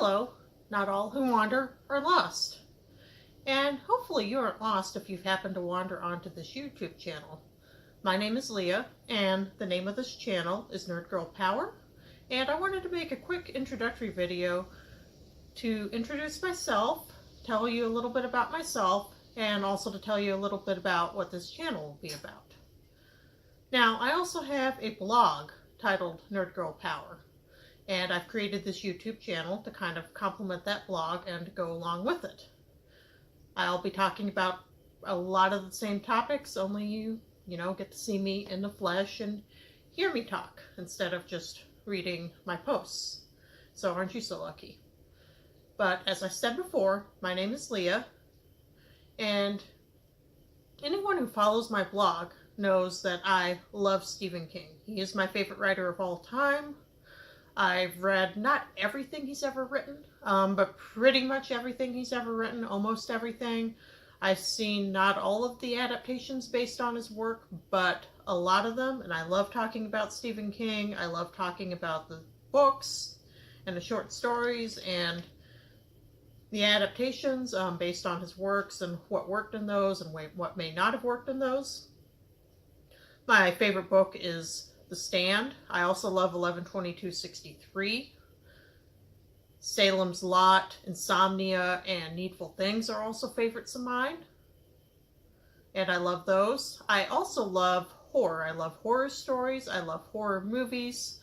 Hello, not all who wander are lost. And hopefully you aren't lost if you've happened to wander onto this YouTube channel. My name is Leah, and the name of this channel is Nerd Girl Power. And I wanted to make a quick introductory video to introduce myself, tell you a little bit about myself, and also to tell you a little bit about what this channel will be about. Now, I also have a blog titled Nerd Girl Power. And I've created this YouTube channel to kind of complement that blog and to go along with it. I'll be talking about a lot of the same topics, only you get to see me in the flesh and hear me talk instead of just reading my posts. So aren't you so lucky? But as I said before, my name is Leah, and anyone who follows my blog knows that I love Stephen King. He is my favorite writer of all time. I've read not everything he's ever written, but pretty much everything he's ever written, almost everything. I've seen not all of the adaptations based on his work, but a lot of them, and I love talking about Stephen King. I love talking about the books and the short stories and the adaptations based on his works and what worked in those and what may not have worked in those. My favorite book is The Stand. I also love 11/22/63. Salem's Lot, Insomnia, and Needful Things are also favorites of mine. And I love those. I also love horror. I love horror stories. I love horror movies.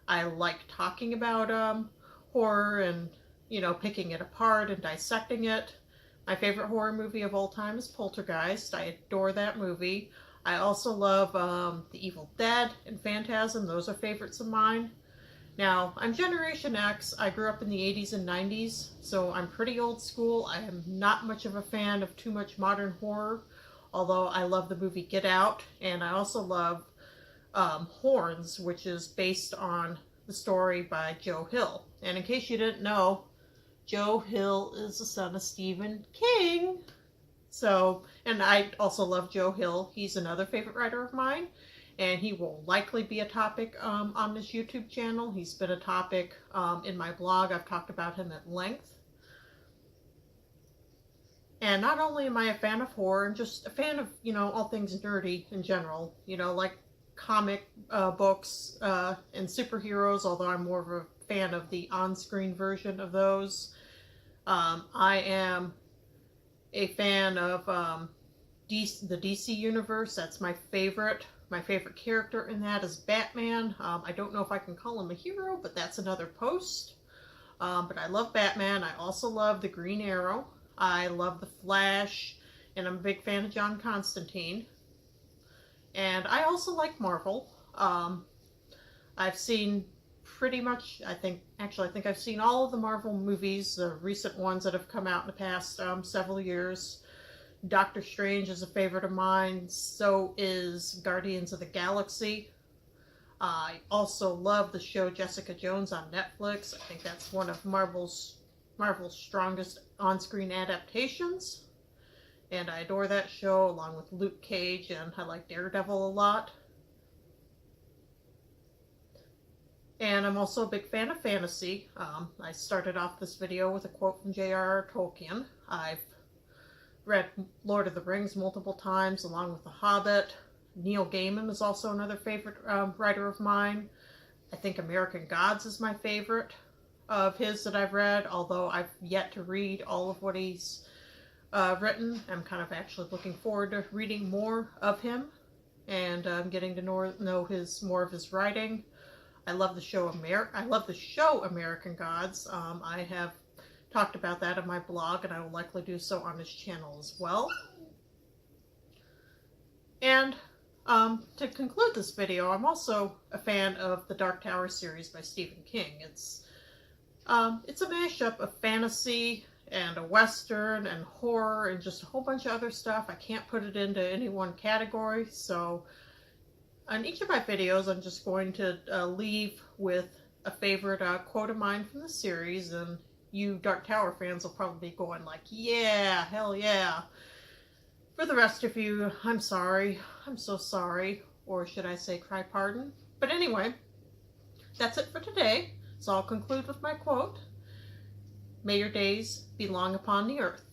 I like talking about horror and, picking it apart and dissecting it. My favorite horror movie of all time is Poltergeist. I adore that movie. I also love The Evil Dead and Phantasm. Those are favorites of mine. Now, I'm Generation X. I grew up in the 80s and 90s, so I'm pretty old school. I am not much of a fan of too much modern horror, although I love the movie Get Out, and I also love Horns, which is based on the story by Joe Hill. And in case you didn't know, Joe Hill is the son of Stephen King. So, and I also love Joe Hill. He's another favorite writer of mine, and he will likely be a topic on this YouTube channel. He's been a topic in my blog. I've talked about him at length. And not only am I a fan of horror, I'm just a fan of, all things nerdy in general, like comic books and superheroes, although I'm more of a fan of the on-screen version of those. I am a fan of the DC universe. That's my favorite. My favorite character in that is Batman. I don't know if I can call him a hero, but that's another post. But I love Batman. I also love the Green Arrow. I love the Flash, and I'm a big fan of John Constantine. And I also like Marvel. I've seen pretty much, I think I've seen all of the Marvel movies, the recent ones that have come out in the past several years. Doctor Strange is a favorite of mine. So is Guardians of the Galaxy. I also love the show Jessica Jones on Netflix. I think that's one of Marvel's strongest on-screen adaptations. And I adore that show along with Luke Cage, and I like Daredevil a lot. And I'm also a big fan of fantasy. I started off this video with a quote from J.R.R. Tolkien. I've read Lord of the Rings multiple times, along with The Hobbit. Neil Gaiman is also another favorite writer of mine. I think American Gods is my favorite of his that I've read, although I've yet to read all of what he's written. I'm kind of actually looking forward to reading more of him and getting to know more of his writing. I love the show American Gods. I have talked about that on my blog, and I will likely do so on this channel as well. And to conclude this video, I'm also a fan of the Dark Tower series by Stephen King. It's a mashup of fantasy and a western and horror and just a whole bunch of other stuff. I can't put it into any one category, so on each of my videos, I'm just going to leave with a favorite quote of mine from the series, and you Dark Tower fans will probably be going like, yeah, hell yeah. For the rest of you, I'm sorry. I'm so sorry. Or should I say cry pardon? But anyway, that's it for today. So I'll conclude with my quote. May your days be long upon the earth.